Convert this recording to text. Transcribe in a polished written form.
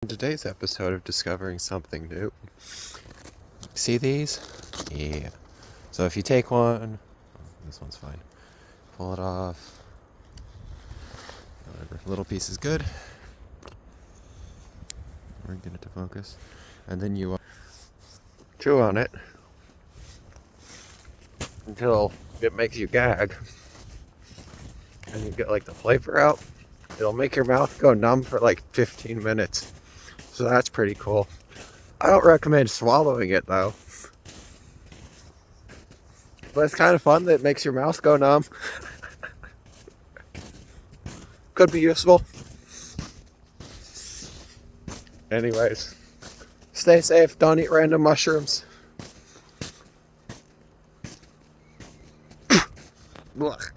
In today's episode of Discovering Something New, see these? Yeah. So if you take one, this one's fine. Pull it off. Whatever, little piece is good. We're gonna get it to focus, and then you chew on it until it makes you gag, and you get like the flavor out. It'll make your mouth go numb for like 15 minutes. So that's pretty cool. I don't recommend swallowing it though. But it's kind of fun that it makes your mouth go numb. Could be useful. Anyways, stay safe. Don't eat random mushrooms. Blech.